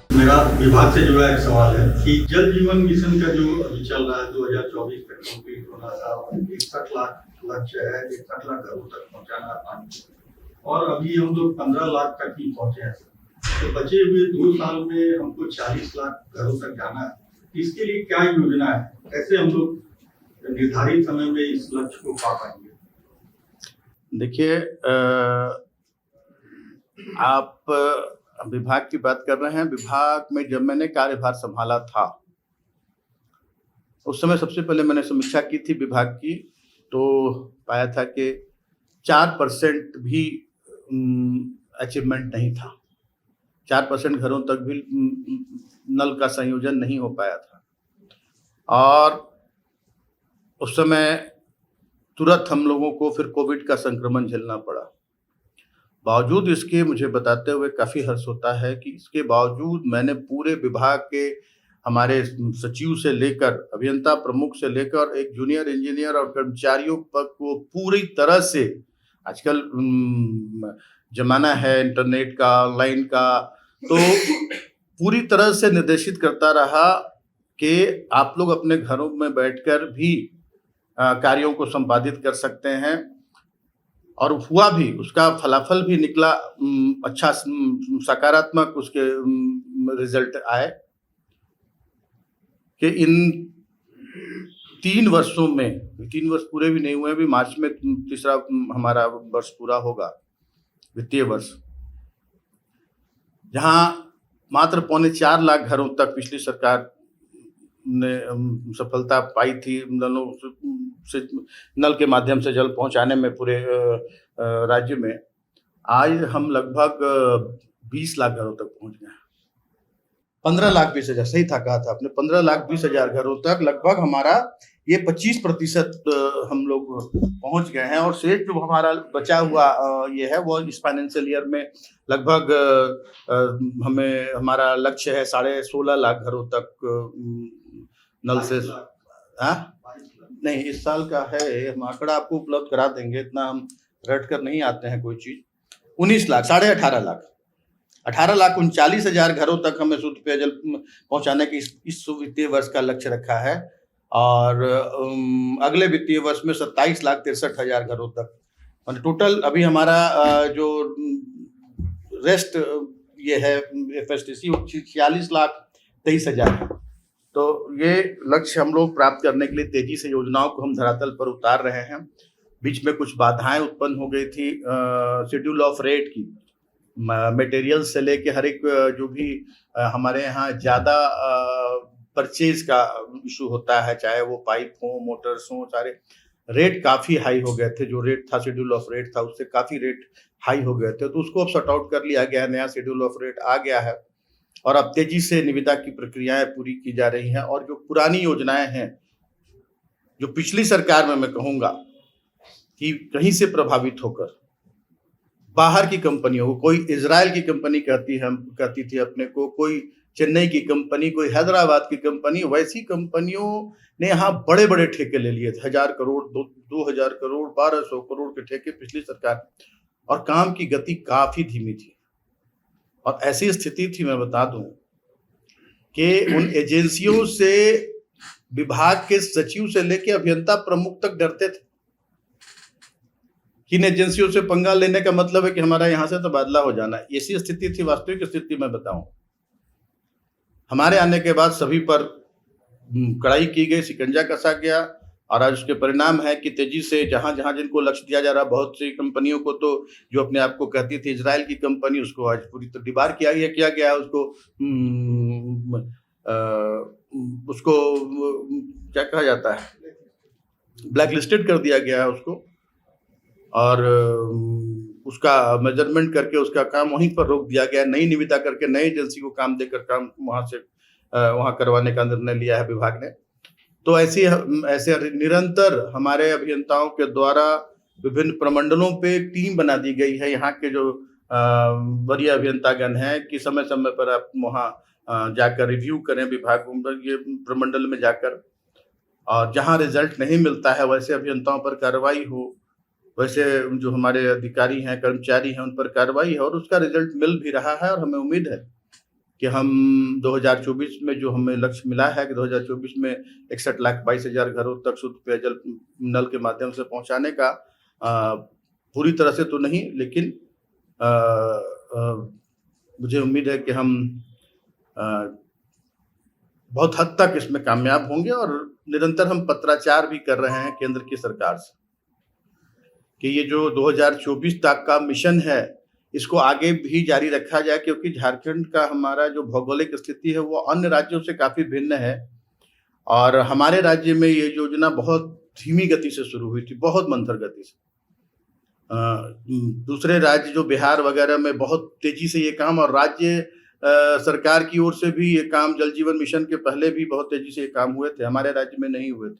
मेरा विभाग से जुड़ा एक सवाल है कि जल जीवन मिशन का जो अभी चल रहा है 2024 तक कंप्लीट होना था, 61 लाख लक्ष्य है, 61 लाख घरों तक पहुंचाना पानी, और अभी हम लोग 15 लाख तक ही पहुंचे हैं। तो बचे हुए 2 साल में हमको 40 लाख घरों तक जाना है। इसके लिए क्या योजना है, कैसे हम लोग निर्धारित समय में इस लक्ष्य को पा पाएंगे? देखिए, आप विभाग की बात कर रहे हैं। विभाग में जब मैंने कार्यभार संभाला था, उस समय सबसे पहले मैंने समीक्षा की थी विभाग की, तो पाया था कि 4% भी अचीवमेंट नहीं था। 4% घरों तक भी नल का संयोजन नहीं हो पाया था। और उस समय तुरंत हम लोगों को फिर कोविड का संक्रमण झेलना पड़ा। बावजूद इसके मुझे बताते हुए काफ़ी हर्ष होता है कि इसके बावजूद मैंने पूरे विभाग के हमारे सचिव से लेकर अभियंता प्रमुख से लेकर एक जूनियर इंजीनियर और कर्मचारियों पर को पूरी तरह से, आजकल जमाना है इंटरनेट का, ऑनलाइन का, तो पूरी तरह से निर्देशित करता रहा कि आप लोग अपने घरों में बैठकर भी कार्यों को संपादित कर सकते हैं। और हुआ भी, उसका फलाफल भी निकला, अच्छा सकारात्मक उसके रिजल्ट आए कि इन 3 वर्षों में, 3 वर्ष पूरे भी नहीं हुए, अभी मार्च में तीसरा हमारा वर्ष पूरा होगा, वित्तीय वर्ष, जहां मात्र 3.25 लाख घरों तक पिछली सरकार ने सफलता पाई थी नलों से, नल के माध्यम से जल पहुंचाने में पूरे राज्य में। आज हम लगभग 20 लाख घरों तक पहुंच गए हैं। 15 लाख 20 हजार, सही था, कहा था आपने, 15 लाख 20 हजार घरों तक लगभग हमारा ये 25% हम लोग पहुंच गए हैं। और शेष जो हमारा बचा हुआ ये है, वो इस फाइनेंशियल ईयर में लगभग हमें, हमारा लक्ष्य है 16.5 लाख घरों तक नल से। नहीं, इस साल का है, हम आंकड़ा आपको उपलब्ध करा देंगे, इतना हम रट कर नहीं आते हैं कोई चीज। 19 लाख, 18.5 लाख, 18,39,000 घरों तक हमें शुद्ध पेयजल पहुंचाने की इस वित्तीय वर्ष का लक्ष्य रखा है। और अगले वित्तीय वर्ष में 27,63,000 घरों तक, और टोटल अभी हमारा जो रेस्ट ये है FSTC 46,23,000 है। तो ये लक्ष्य हम लोग प्राप्त करने के लिए तेजी से योजनाओं को हम धरातल पर उतार रहे हैं। बीच में कुछ बाधाएं उत्पन्न हो गई थी शेड्यूल ऑफ रेट की, मटेरियल से लेके हर एक जो भी हमारे यहाँ ज़्यादा परचेज का इशू होता है, चाहे वो पाइप हो, मोटर्स हो, सारे रेट काफ़ी हाई हो गए थे। जो रेट था, शेड्यूल ऑफ रेट था, उससे काफ़ी रेट हाई हो गए थे, तो उसको अब सॉर्ट आउट कर लिया गया है, नया शेड्यूल ऑफ रेट आ गया है। और अब तेजी से निविदा की प्रक्रियाएं पूरी की जा रही हैं। और जो पुरानी योजनाएं हैं, जो पिछली सरकार में मैं कहूँगा कि कहीं से प्रभावित होकर बाहर की कंपनियों को, कोई इजराइल की कंपनी कहती थी अपने को, कोई चेन्नई की कंपनी, कोई हैदराबाद की कंपनी, वैसी कंपनियों ने यहाँ बड़े बड़े ठेके ले लिए थे, 1,000 करोड़, 2,000 करोड़, 1,200 करोड़ के ठेके पिछली सरकार, और काम की गति काफी धीमी थी। और ऐसी स्थिति थी, मैं बता दूं, कि उन एजेंसियों से विभाग के सचिव से लेके अभियंता प्रमुख तक डरते थे। किन एजेंसियों से पंगा लेने का मतलब है कि हमारा यहाँ से तबादला हो जाना। ऐसी स्थिति थी, वास्तविक स्थिति मैं बताऊं। हमारे आने के बाद सभी पर कड़ाई की गई, शिकंजा कसा गया, और आज उसके परिणाम है कि तेजी से जहां जहां जिनको लक्ष्य दिया जा रहा, बहुत सी कंपनियों को तो जो अपने आप को कहती थी इजराइल की कंपनी, उसको आज पूरी तरह डिबार किया गया, उसको क्या कहा जाता है, ब्लैक लिस्टेड कर दिया गया है उसको, और उसका मेजरमेंट करके उसका काम वहीं पर रोक दिया गया। नई निविदा करके नई एजेंसी को काम देकर काम वहां करवाने का निर्णय लिया है विभाग ने। तो ऐसे निरंतर हमारे अभियंताओं के द्वारा विभिन्न प्रमंडलों पे एक टीम बना दी गई है। यहाँ के जो वरीय अभियंतागण हैं कि समय समय पर आप वहाँ जाकर रिव्यू करें विभाग ये प्रमंडल में जाकर, और जहाँ रिजल्ट नहीं मिलता है वैसे अभियंताओं पर कार्रवाई हो, वैसे जो हमारे अधिकारी हैं, कर्मचारी हैं, उन पर कार्रवाई है, और उसका रिजल्ट मिल भी रहा है। और हमें उम्मीद है कि हम 2024 में जो हमें लक्ष्य मिला है कि 2024 में 61,22,000 घरों तक शुद्ध पेयजल नल के माध्यम से पहुंचाने का, पूरी तरह से तो नहीं, लेकिन मुझे उम्मीद है कि हम बहुत हद तक इसमें कामयाब होंगे। और निरंतर हम पत्राचार भी कर रहे हैं केंद्र की सरकार से कि ये जो 2024 तक का मिशन है इसको आगे भी जारी रखा जाए, क्योंकि झारखंड का हमारा जो भौगोलिक स्थिति है वो अन्य राज्यों से काफ़ी भिन्न है। और हमारे राज्य में ये योजना बहुत धीमी गति से शुरू हुई थी, बहुत मंथर गति से। दूसरे राज्य जो बिहार वगैरह में बहुत तेजी से ये काम, और राज्य सरकार की ओर से भी ये काम जल जीवन मिशन के पहले भी बहुत तेजी से ये काम हुए थे, हमारे राज्य में नहीं हुए थे।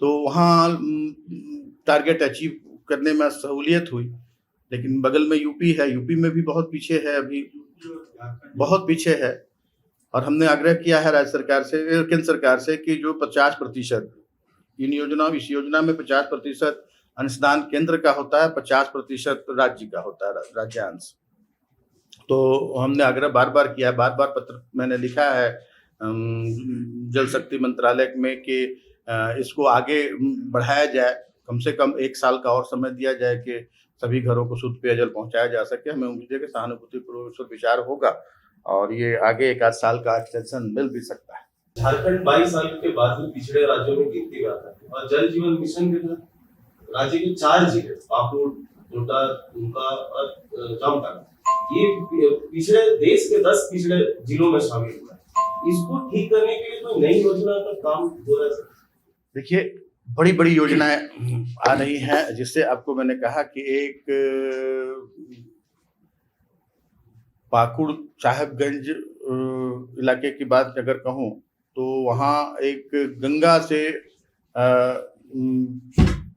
तो वहाँ टारगेट अचीव करने में सहूलियत हुई। लेकिन बगल में यूपी है, यूपी में भी बहुत पीछे है, अभी बहुत पीछे है। और हमने आग्रह किया है राज्य सरकार से, केंद्र सरकार से कि जो 50% इस योजना में 50% अंशदान केंद्र का होता है, 50% राज्य का होता है, राज्यांश। तो हमने आग्रह बार बार किया है, बार बार पत्र मैंने लिखा है जल शक्ति मंत्रालय में कि इसको आगे बढ़ाया जाए, कम से कम 1 साल का और समय दिया जाए कि सभी घरों को शुद्ध पेयजल पहुंचाया जा सके। हमें उम्मीद है कि सहानुभूतिपूर्वक इस पर विचार होगा और ये आगे 1 आध साल का एक्सटेंशन मिल भी सकता है। झारखंड 22 साल के बाद भी पिछड़े राज्यों में गिनती में आता है और जल जीवन मिशन के तहत राज्य के 4 जिले पाकुड़, गोड्डा, दुमका और जामताड़ा ये पिछड़े देश के 10 पिछड़े जिलों में शामिल हुआ है। इसको ठीक करने के लिए कोई नई योजना का काम हो रहा है? देखिए, बड़ी बड़ी योजनाएं आ रही हैं, जिससे आपको मैंने कहा कि एक पाकुड़ साहेबगंज इलाके की बात अगर कहूँ तो वहाँ एक गंगा से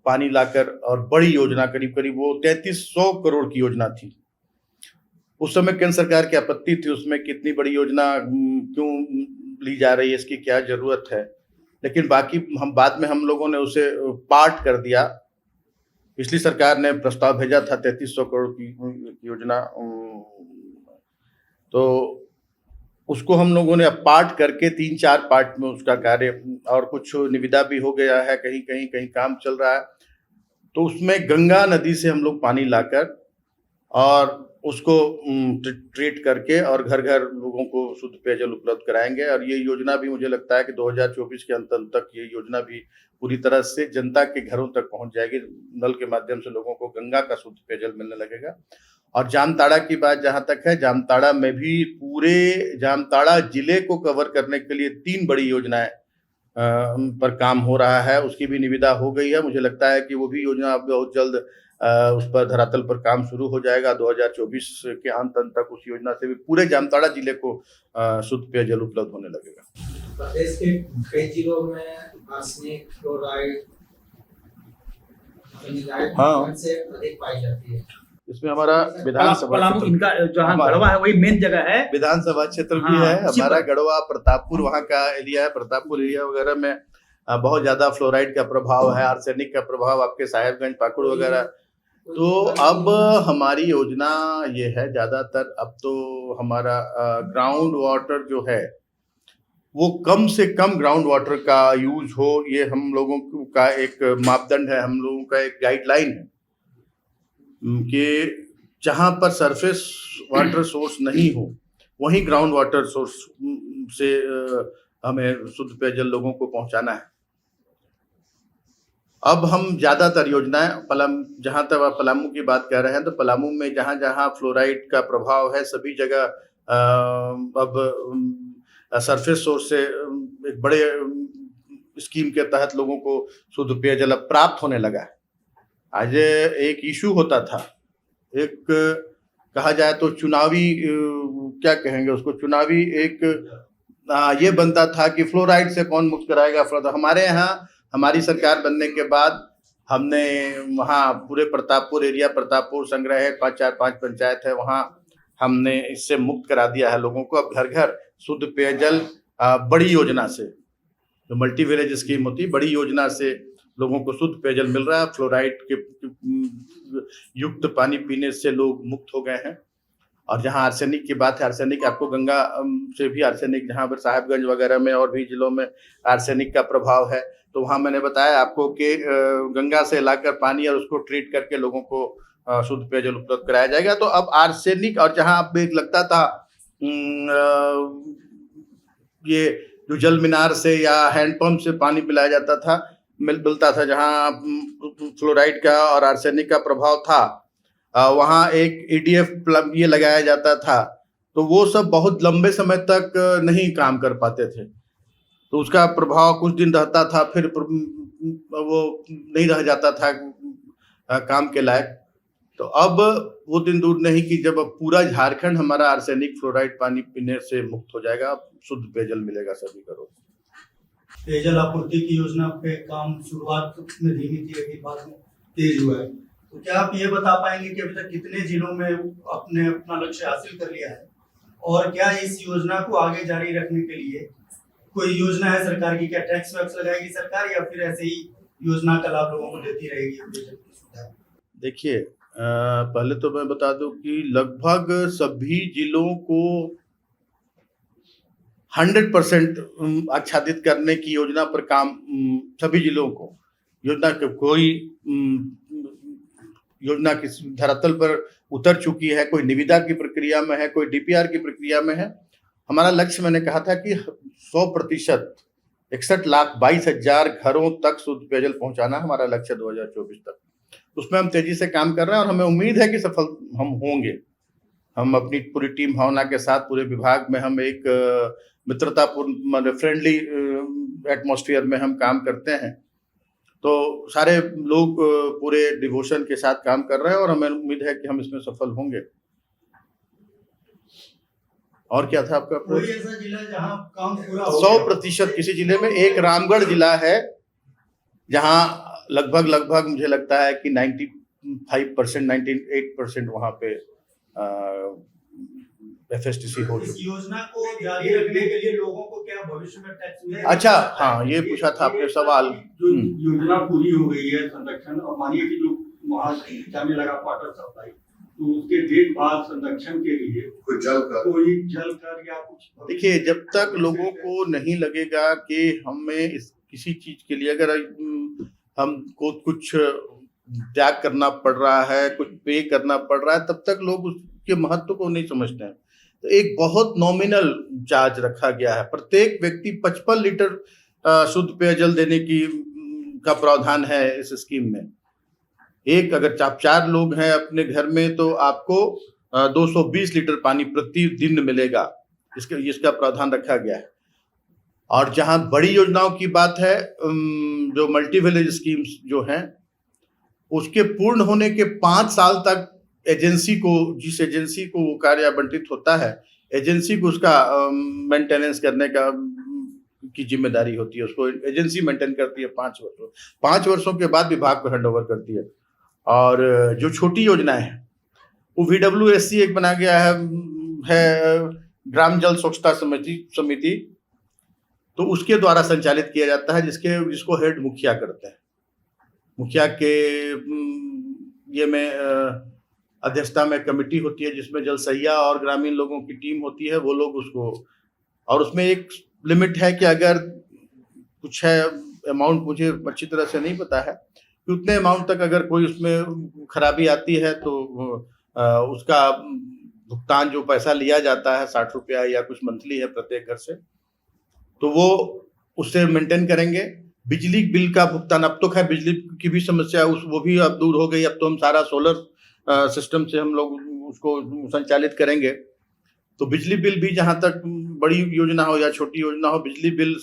पानी लाकर और बड़ी योजना करीब करीब वो 3300 करोड़ की योजना थी। उस समय केंद्र सरकार की आपत्ति थी उसमें, कितनी बड़ी योजना क्यों ली जा रही है, इसकी क्या जरूरत है। लेकिन बाकी हम बाद में हम लोगों ने उसे पार्ट कर दिया। पिछली सरकार ने प्रस्ताव भेजा था 3300 करोड़ की योजना, तो उसको हम लोगों ने अब पार्ट करके 3-4 पार्ट में उसका कार्य, और कुछ निविदा भी हो गया है, कहीं कहीं कहीं काम चल रहा है। तो उसमें गंगा नदी से हम लोग पानी लाकर और उसको ट्रीट करके और घर घर लोगों को शुद्ध पेयजल उपलब्ध कराएंगे। और ये योजना भी मुझे लगता है कि 2024 के अंत तक ये योजना भी पूरी तरह से जनता के घरों तक पहुंच जाएगी। नल के माध्यम से लोगों को गंगा का शुद्ध पेयजल मिलने लगेगा। और जामताड़ा की बात जहां तक है, जामताड़ा में भी पूरे जामताड़ा जिले को कवर करने के लिए 3 बड़ी योजनाएं पर काम हो रहा है। उसकी भी निविदा हो गई है। मुझे लगता है कि वो भी योजना अब बहुत जल्द उस पर धरातल पर काम शुरू हो जाएगा। 2024 के अंत तक उस योजना से भी पूरे जामताड़ा जिले को शुद्ध पेयजल उपलब्ध होने लगेगा। प्रदेश के कई जिलों में आर्सेनिक, फ्लोराइड, हाँ, से अधिक पाई जाती है। इसमें हमारा विधानसभा इनका जहाँ गढ़वा है वही मेन जगह है, विधानसभा क्षेत्र भी है हमारा। गढ़वा, प्रतापपुर वहाँ का एरिया है। प्रतापपुर एरिया वगैरह में बहुत ज्यादा फ्लोराइड का प्रभाव है, आर्सेनिक का प्रभाव, आपके साहेबगंज, पाकुड़ वगैरह। तो अब हमारी योजना ये है, ज्यादातर अब तो हमारा ग्राउंड वाटर जो है वो कम से कम ग्राउंड वाटर का यूज हो, ये हम लोगों का एक मापदंड है, हम लोगों का एक गाइडलाइन है कि जहाँ पर सरफेस वाटर सोर्स नहीं हो वहीं ग्राउंड वाटर सोर्स से हमें शुद्ध पेयजल लोगों को पहुंचाना है। अब हम ज्यादातर योजनाएं जहां तक आप पलामू की बात कर रहे हैं, तो पलामू में जहां जहां फ्लोराइड का प्रभाव है सभी जगह अब सरफेस सोर्स से एक बड़े स्कीम के तहत लोगों को शुद्ध पेयजल अब प्राप्त होने लगा है। आज एक इशू होता था, एक कहा जाए तो चुनावी, क्या कहेंगे उसको, चुनावी एक ये बनता था कि फ्लोराइड से कौन मुक्त कराएगा। हमारे यहाँ हमारी सरकार बनने के बाद हमने वहाँ पूरे प्रतापपुर एरिया, प्रतापपुर संग्रह है, 5 पंचायत है, वहाँ हमने इससे मुक्त करा दिया है लोगों को। अब घर घर शुद्ध पेयजल बड़ी योजना से, जो मल्टी विलेज स्कीम होती है, बड़ी योजना से लोगों को शुद्ध पेयजल मिल रहा है। फ्लोराइड के युक्त पानी पीने से लोग मुक्त हो गए हैं। और जहाँ आर्सेनिक की बात है, आर्सेनिक आपको गंगा से भी आर्सेनिक, जहाँ पर साहिबगंज वगैरह में और भी जिलों में आर्सेनिक का प्रभाव है, तो वहाँ मैंने बताया आपको कि गंगा से लाकर पानी और उसको ट्रीट करके लोगों को शुद्ध पेयजल उपलब्ध कराया जाएगा। तो अब आर्सेनिक, और जहाँ अब एक लगता था ये जो जल मीनार से या हैंडपंप से पानी पिलाया जाता था, मिलता था, जहाँ फ्लोराइड का और आर्सेनिक का प्रभाव था, वहाँ एक EDF प्लग ये लगाया जाता था, तो वो सब बहुत लंबे समय तक नहीं काम कर पाते थे। तो उसका प्रभाव कुछ दिन रहता था, फिर वो नहीं रह जाता था काम के लायक। तो अब वो दिन दूर नहीं कि जब अब पूरा झारखंड हमारा आर्सेनिक फ्लोराइड पानी पीने से मुक्त हो जाएगा, अब शुद्ध पेयजल मिलेगा सभी घरों को। पेयजल आपूर्ति की योजना पे काम शुरुआत में धीमी थी, लेकिन बाद में तेज हुआ है। तो क्या आप ये बता पाएंगे कि अभी तक कितने जिलों में आपने अपना लक्ष्य हासिल कर लिया है, और क्या इस योजना को आगे जारी रखने के लिए कोई योजना है सरकार की? क्या टैक्स वैक्स लगाएगी सरकार, या फिर ऐसे ही योजना का लाभ लोगों को देती रहेगी? देखिए, पहले तो मैं बता दूं कि लगभग सभी जिलों को 100% आच्छादित करने की योजना पर काम, सभी जिलों को योजना के कोई योजना किसी धरातल पर उतर चुकी है, कोई निविदा की प्रक्रिया में है, कोई DPR की प्रक्रिया में है। हमारा लक्ष्य मैंने कहा था कि 100% 61,22,000 घरों तक शुद्ध पेयजल पहुंचाना हमारा लक्ष्य 2024 तक। उसमें हम तेजी से काम कर रहे हैं और हमें उम्मीद है कि सफल हम होंगे। हम अपनी पूरी टीम भावना के साथ पूरे विभाग में हम एक मित्रतापूर्ण फ्रेंडली एटमॉस्फेयर में हम काम करते हैं। तो सारे लोग पूरे डिवोशन के साथ काम कर रहे हैं और हमें उम्मीद है कि हम इसमें सफल होंगे। और क्या था आपका? कोई ऐसा जिला जहां काम पूरा हो 100% किसी जिले में एक रामगढ़ जिला है जहां लगभग मुझे लगता है कि 95%, 98% वहां पे FSTC हो इस चुकी। योजना को जारी रखने के लिए लोगों को क्या भविष्य में टैक्स मिलेगा? अच्छा, हाँ, ये पूछा था आपने सवाल। जो योजना पूरी हो गई है संरक्षण, और मानिए कि जो वहां जाने लगा वाटर सप्लाई, तो उसके देखभाल संरक्षण के लिए कोई जल कर या कुछ? देखिए, जब तक लोगों को नहीं लगेगा कि हमें किसी चीज के लिए अगर हमको कुछ त्याग करना पड़ रहा है, कुछ पे करना पड़ रहा है, तब तक लोग उसके महत्व को नहीं समझते हैं। तो एक बहुत नॉमिनल चार्ज रखा गया है, प्रत्येक व्यक्ति 55 लीटर शुद्ध पेयजल देने का प्रावधान है इस स्कीम में। एक अगर आप 4 लोग हैं अपने घर में तो आपको 220 लीटर पानी प्रतिदिन मिलेगा, इसका प्रावधान रखा गया है। और जहां बड़ी योजनाओं की बात है, जो मल्टी विलेज स्कीम्स जो हैं, उसके पूर्ण होने के 5 साल तक जिस एजेंसी को वो कार्य आवंटित होता है, एजेंसी को उसका मेंटेनेंस करने की जिम्मेदारी होती है। उसको एजेंसी मेंटेन करती है 5 वर्षों के बाद विभाग को हैंड ओवर करती है। और जो छोटी योजनाएं हैं वो VWSC एक बना गया है ग्राम जल स्वच्छता समिति, तो उसके द्वारा संचालित किया जाता है, जिसको हेड मुखिया करते हैं। मुखिया के ये में अध्यक्षता में कमेटी होती है जिसमें जल सहिया और ग्रामीण लोगों की टीम होती है, वो लोग उसको, और उसमें एक लिमिट है कि अगर कुछ है अमाउंट, मुझे अच्छी तरह से नहीं पता है कि उतने अमाउंट तक अगर कोई उसमें खराबी आती है तो उसका भुगतान जो पैसा लिया जाता है 60 रुपया या कुछ मंथली है प्रत्येक घर से, तो वो उससे मेंटेन करेंगे। बिजली बिल का भुगतान, अब तो खैर बिजली की भी समस्या वो भी अब दूर हो गई। अब तो हम सारा सोलर सिस्टम से हम लोग उसको संचालित करेंगे। तो बिजली बिल भी जहाँ तक बड़ी योजना हो या छोटी योजना हो, बिजली बिल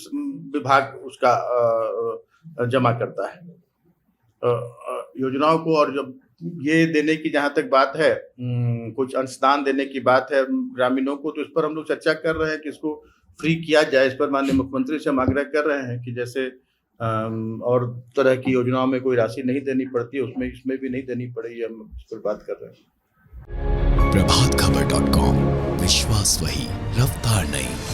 विभाग उसका जमा करता है योजनाओं को। और जब ये देने की जहाँ तक बात है, कुछ अंशदान देने की बात है ग्रामीणों को, तो इस पर हम लोग चर्चा कर रहे हैं कि इसको फ्री किया जाए। इस पर माननीय मुख्यमंत्री से हम आग्रह कर रहे हैं कि जैसे और तरह की योजनाओं में कोई राशि नहीं देनी पड़ती है, इसमें भी नहीं देनी पड़ेगी। हम इस पर बात कर रहे हैं। प्रभातखबर.com, विश्वास वही, रफ्तार नहीं।